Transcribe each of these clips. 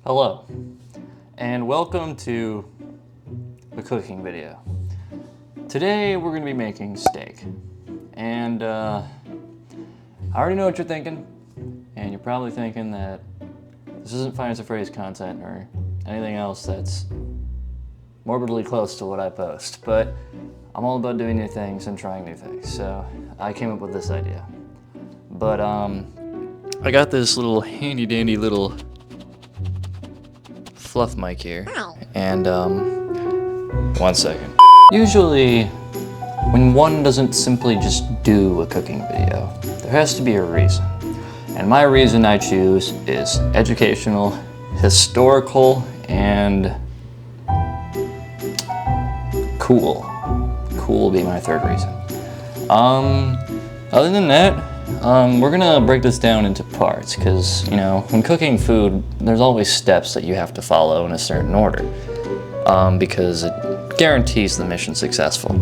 Hello, and welcome to the cooking video. Today we're going to be making steak, and I already know what you're thinking, and you're probably thinking that this isn't Finance and Phrase content or anything else that's morbidly close to what I post, but I'm all about doing new things and trying new things, so I came up with this idea. But I got this little handy dandy little fluff mic here, and one second. Usually when one doesn't simply just do a cooking video, there has to be a reason, and my reason I choose is educational, historical, and cool. Cool will be my third reason. Other than that, we're gonna break this down into parts because, you know, when cooking food, there's always steps that you have to follow in a certain order because it guarantees the mission successful.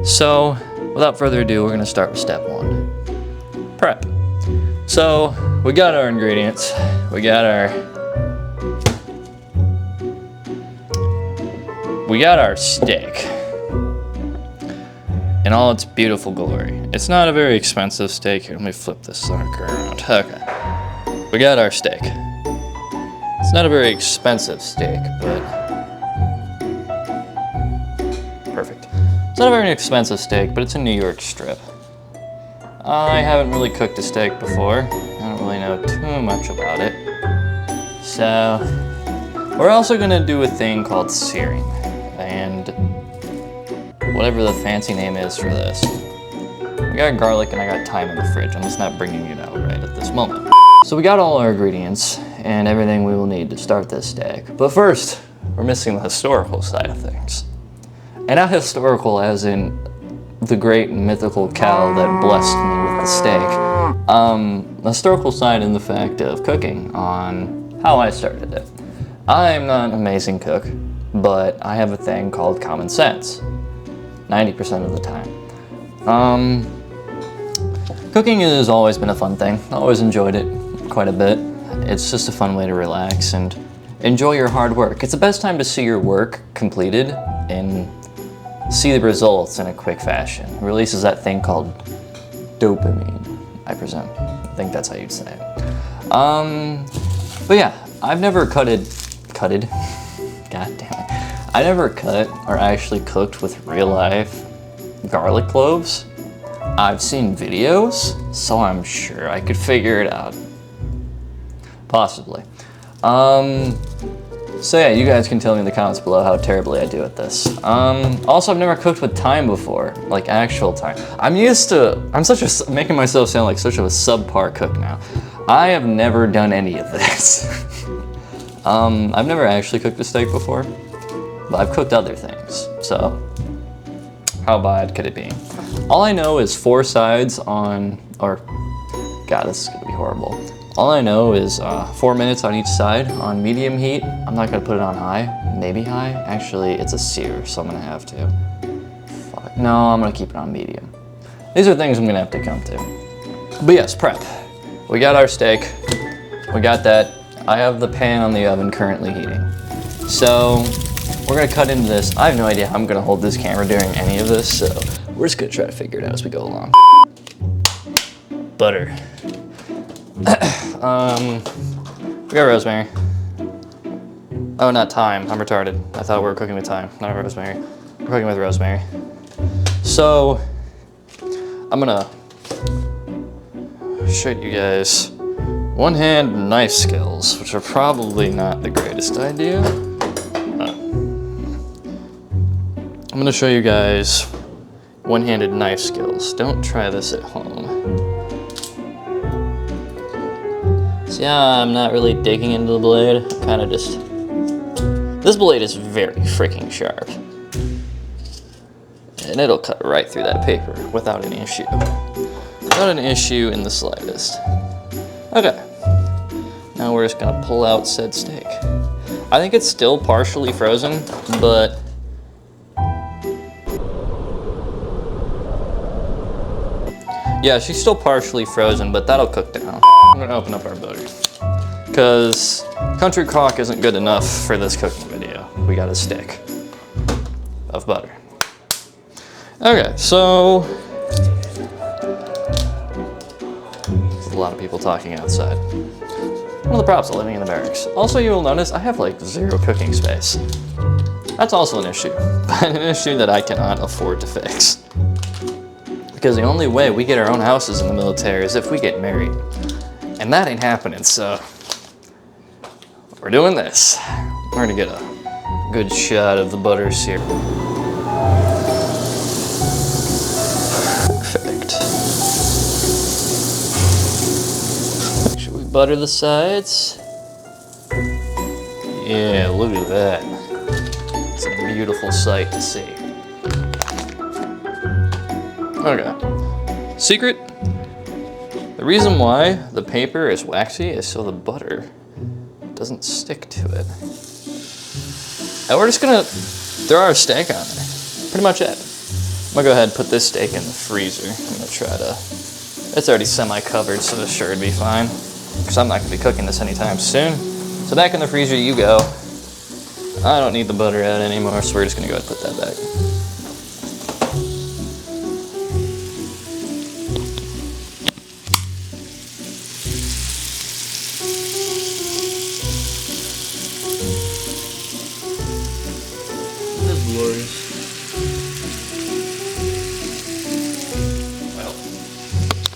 So, without further ado, we're gonna start with step one, prep. So, we got our ingredients, we got our steak in all its beautiful glory. It's not a very expensive steak. Here, let me flip this sucker around. Okay. We got our steak. It's not a very expensive steak, but perfect. It's not a very expensive steak, but it's a New York strip. I haven't really cooked a steak before. I don't really know too much about it. So, we're also gonna do a thing called searing, and whatever the fancy name is for this. We got garlic and I got thyme in the fridge. I'm just not bringing it out right at this moment. So we got all our ingredients and everything we will need to start this steak. But first, we're missing the historical side of things. And not historical as in the great mythical cow that blessed me with the steak. The historical side in the fact of cooking on how I started it. I'm not an amazing cook, but I have a thing called common sense. 90% of the time. Cooking has always been a fun thing. I always enjoyed it quite a bit. It's just a fun way to relax and enjoy your hard work. It's the best time to see your work completed and see the results in a quick fashion. It releases that thing called dopamine, I presume. I think that's how you'd say it. But yeah, I've never god damn it. I never cut or actually cooked with real life garlic cloves. I've seen videos, so I'm sure I could figure it out. Possibly. So yeah, you guys can tell me in the comments below how terribly I do at this. Also, I've never cooked with thyme before, like actual thyme. I'm making myself sound like such a subpar cook now. I have never done any of this. I've never actually cooked a steak before. But I've cooked other things, so how bad could it be? All I know is 4 sides on, God, this is gonna be horrible. All I know is 4 minutes on each side on medium heat. I'm not gonna put it on high, maybe high. Actually, it's a sear, so I'm gonna have to. Fuck. No, I'm gonna keep it on medium. These are things I'm gonna have to come to. But yes, prep. We got our steak, we got that. I have the pan on the oven currently heating. So, we're gonna cut into this. I have no idea how I'm gonna hold this camera during any of this, so we're just gonna try to figure it out as we go along. Butter. We got rosemary. Oh, not thyme. I'm retarded. I thought we were cooking with thyme, not rosemary. We're cooking with rosemary. So, I'm gonna show you guys one-hand knife skills, which are probably not the greatest idea. I'm gonna show you guys one-handed knife skills. Don't try this at home. See how I'm not really digging into the blade? Kind of just... This blade is very freaking sharp. And it'll cut right through that paper without an issue. Without an issue in the slightest. Okay. Now we're just gonna pull out said steak. I think it's still partially frozen, but yeah, she's still partially frozen, but that'll cook down. I'm gonna open up our butter because Country crock isn't good enough for this cooking video. We got a stick of butter. Okay, so there's a lot of people talking outside. One of the props of living in the barracks. Also, you will notice I have like 0 cooking space. That's also an issue, but an issue that I cannot afford to fix. Because the only way we get our own houses in the military is if we get married. And that ain't happening, so we're doing this. We're gonna get a good shot of the butters here. Perfect. Should we butter the sides? Yeah, look at that. It's a beautiful sight to see. Okay. Secret? The reason why the paper is waxy is so the butter doesn't stick to it. And we're just gonna throw our steak on there. Pretty much it. I'm gonna go ahead and put this steak in the freezer. I'm gonna try to, it's already semi-covered, so this sure would be fine. Because I'm not gonna be cooking this anytime soon. So back in the freezer you go. I don't need the butter out anymore, so we're just gonna go ahead and put that back. Well,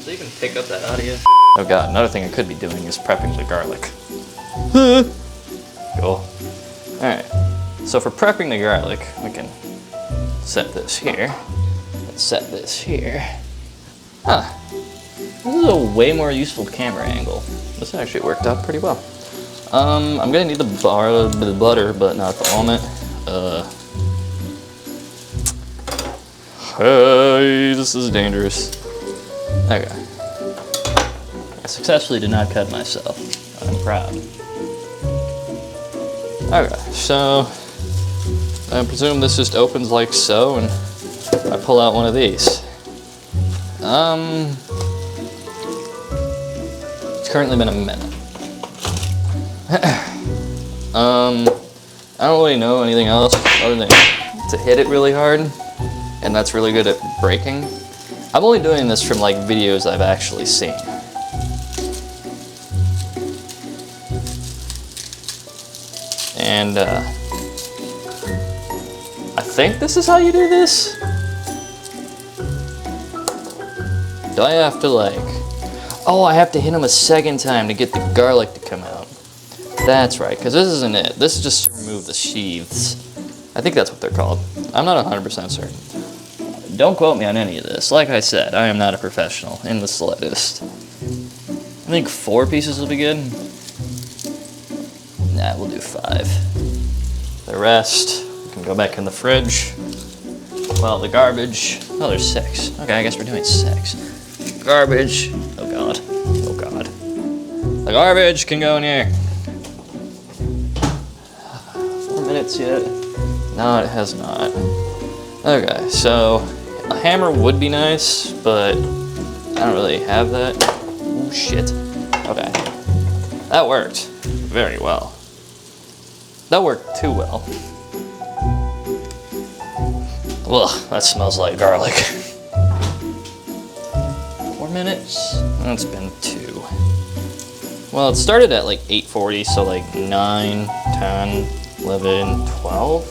so you can pick up that audio. Oh god, another thing I could be doing is prepping the garlic. Cool. Alright, so for prepping the garlic, we can set this here, and set this here. Huh, this is a way more useful camera angle. This actually worked out pretty well. I'm gonna need the butter, but not at the moment. Hey, this is dangerous. Okay. I successfully did not cut myself. I'm proud. Okay, so I presume this just opens like so, and I pull out one of these. It's currently been a minute. I don't really know anything else other than to hit it really hard. And that's really good at breaking. I'm only doing this from like videos I've actually seen. And I think this is how you do this. Do I have to like, oh, I have to hit them a second time to get the garlic to come out. That's right, because this isn't it. This is just to remove the sheaths. I think that's what they're called. I'm not 100% certain. Don't quote me on any of this. Like I said, I am not a professional in the slightest. I think 4 pieces will be good. Nah, we'll do 5. The rest can go back in the fridge. Well, the garbage. Oh, there's 6. Okay, I guess we're doing 6. Garbage. Oh god. Oh god. The garbage can go in here. 4 minutes yet? No, it has not. Okay, so a hammer would be nice, but I don't really have that. Oh shit. Okay. That worked very well. That worked too well. Ugh, that smells like garlic. 4 minutes? It's been 2. Well, it started at like 8:40, so like 9, 10, 11, 12,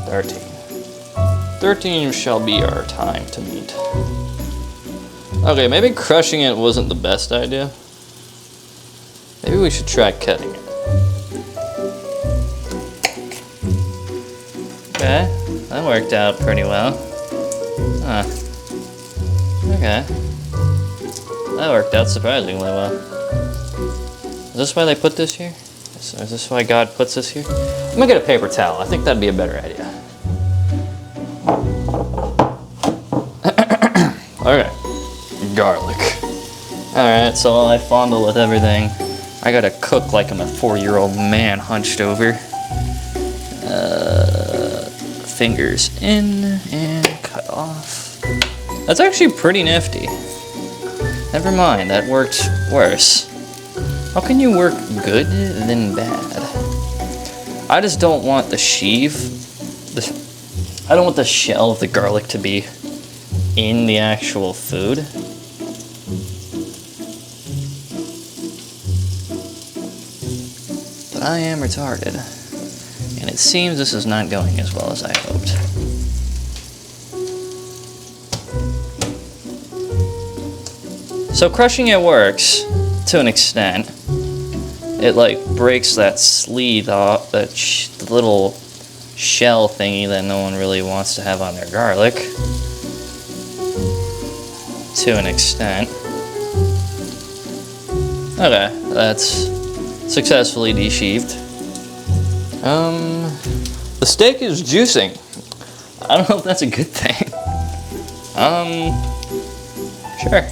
13. 13 shall be our time to meet. Okay, maybe crushing it wasn't the best idea. Maybe we should try cutting it. Okay, that worked out pretty well. Huh. Okay. That worked out surprisingly well. Is this why they put this here? Is this why God puts this here? I'm gonna get a paper towel. I think that'd be a better idea. Okay. Garlic. Alright, so while I fondle with everything, I gotta cook like I'm a 4-year-old man hunched over. Fingers in and cut off. That's actually pretty nifty. Never mind, that worked worse. How can you work good then bad? I just don't want the sheave. I don't want the shell of the garlic to be in the actual food. But I am retarded. And it seems this is not going as well as I hoped. So crushing it works to an extent. It like breaks that sleeve off, the little shell thingy that no one really wants to have on their garlic. To an extent. Okay, that's successfully de-sheathed. The steak is juicing. I don't know if that's a good thing. Sure.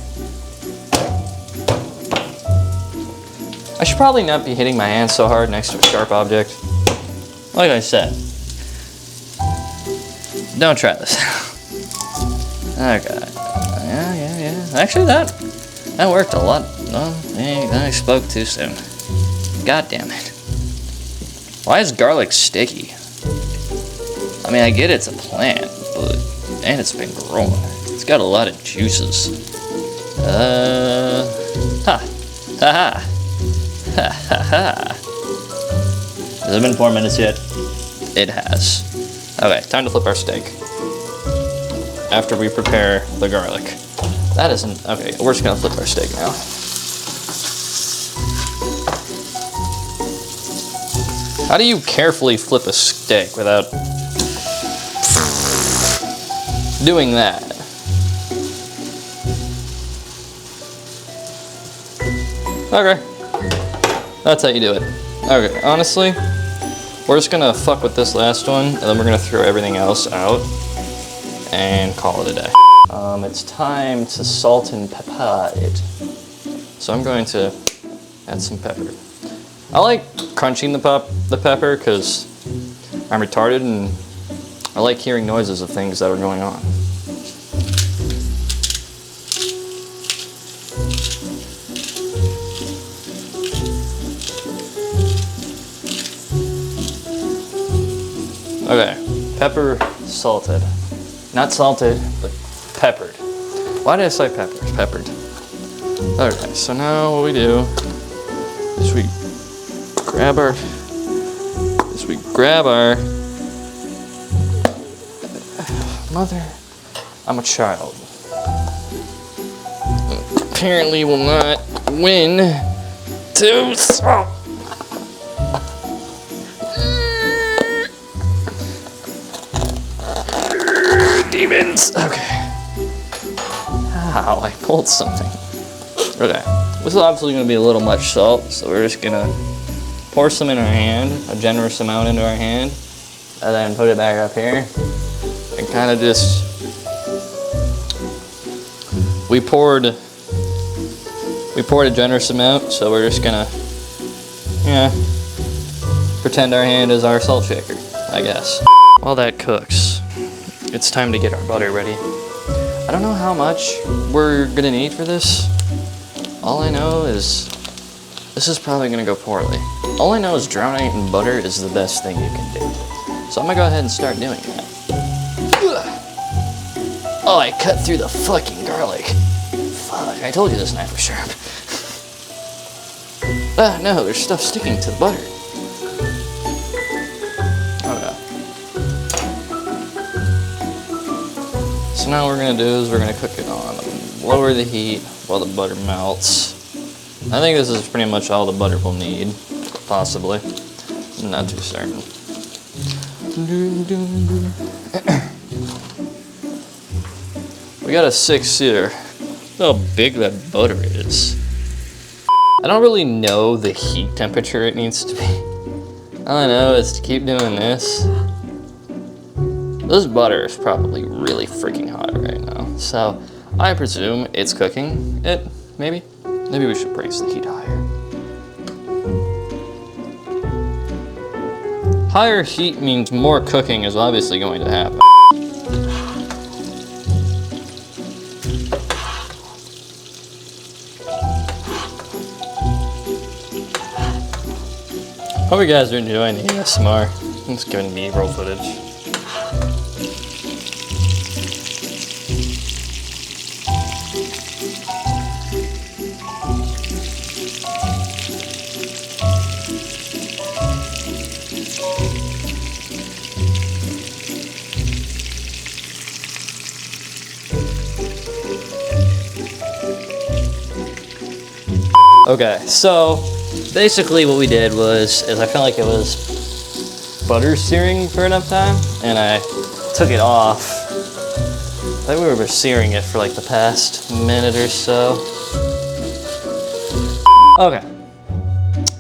I should probably not be hitting my hand so hard next to a sharp object. Like I said, don't try this. Okay. Yeah. Actually, that worked a lot. Oh, I spoke too soon. God damn it. Why is garlic sticky? I mean, I get it's a plant, and it's been growing. It's got a lot of juices. Ha. Has it been 4 minutes yet? It has. Okay, time to flip our steak. After we prepare the garlic. That isn't... Okay, we're just gonna flip our steak now. How do you carefully flip a steak without doing that? Okay. That's how you do it. Okay, honestly, we're just gonna fuck with this last one, and then we're gonna throw everything else out and call it a day. It's time to salt and pepper it. So I'm going to add some pepper. I like crunching the pepper because I'm retarded and I like hearing noises of things that are going on. Okay, pepper salted. Not salted, but peppered. Why did I say peppered? Peppered. Okay, so now what we do is we grab our mother. I'm a child. Apparently will not win to salt. Demons. Okay. Ow, I pulled something. Okay. This is obviously going to be a little much salt, so we're just going to pour some in our hand, a generous amount into our hand, and then put it back up here. And kind of just... We poured a generous amount, so we're just going to, pretend our hand is our salt shaker, I guess. While that cooks, it's time to get our butter ready. I don't know how much we're gonna need for this. All I know is this is probably gonna go poorly. All I know is drowning it in butter is the best thing you can do. So I'm gonna go ahead and start doing that. Oh, I cut through the fucking garlic. Fuck, I told you this knife was sharp. No, there's stuff sticking to the butter. So now what we're going to do is we're going to cook it on lower the heat while the butter melts. I think this is pretty much all the butter we'll need, possibly. I'm not too certain. We got a 6-seater. Look how big that butter is. I don't really know the heat temperature it needs to be. All I know is to keep doing this. This butter is probably really freaking hot right now, so I presume it's cooking it, maybe? Maybe we should raise the heat higher. Higher heat means more cooking is obviously going to happen. Hope you guys are enjoying the ASMR. I'm just giving B-roll footage. Okay, so basically what we did was, I felt like it was butter searing for enough time, and I took it off. I think we were searing it for like the past minute or so. Okay,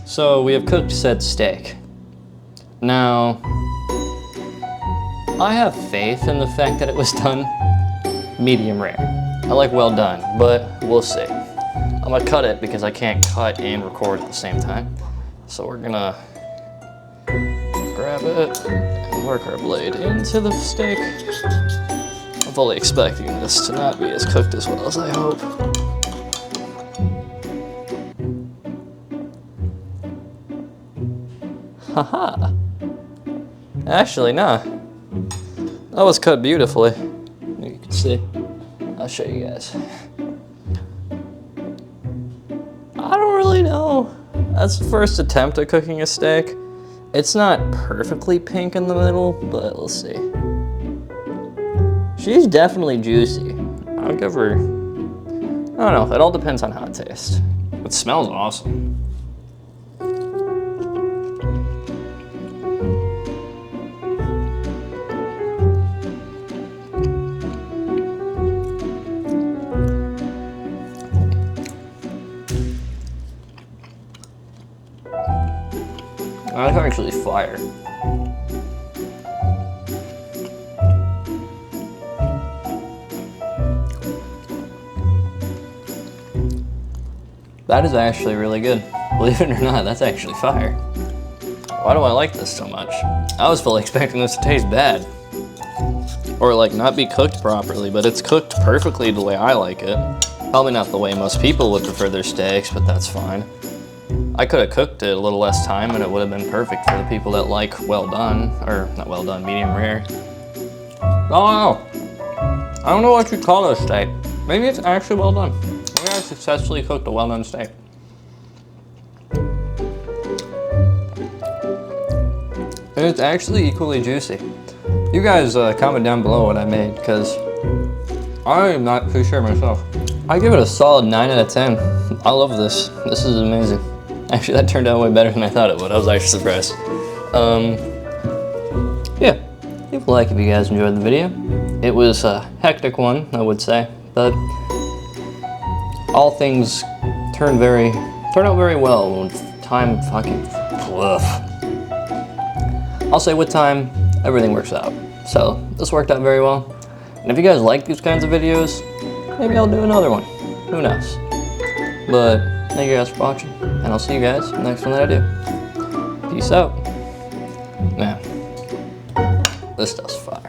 so we have cooked said steak. Now, I have faith in the fact that it was done medium rare. I like well done, but we'll see. I'm gonna cut it because I can't cut and record at the same time. So we're gonna grab it and work our blade into the steak. I'm fully expecting this to not be as cooked as well as I hope. Haha. Actually, nah. That was cut beautifully. You can see. I'll show you guys. I don't really know. That's the first attempt at cooking a steak. It's not perfectly pink in the middle, but let's see. She's definitely juicy. I'll give her, I don't know, it all depends on how it tastes. It smells awesome. That's actually fire. That is actually really good. Believe it or not, that's actually fire. Why do I like this so much? I was fully expecting this to taste bad. Or like not be cooked properly, but it's cooked perfectly the way I like it. Probably not the way most people would prefer their steaks, but that's fine. I could have cooked it a little less time and it would have been perfect for the people that like well done, or not well done, medium rare. Oh, I don't know what you'd call this steak. Maybe it's actually well done. Maybe I successfully cooked a well done steak. And it's actually equally juicy. You guys comment down below what I made, because I'm not too sure myself. I give it a solid 9 out of 10. I love this. This is amazing. Actually, that turned out way better than I thought it would. I was actually surprised. Yeah, leave a like if you guys enjoyed the video. It was a hectic one, I would say, but all things turn out very well when time fucking fluff. I'll say with time, everything works out. So this worked out very well. And if you guys like these kinds of videos, maybe I'll do another one. Who knows? But thank you guys for watching, and I'll see you guys in the next one that I do. Peace out. Man, this stuff's fire.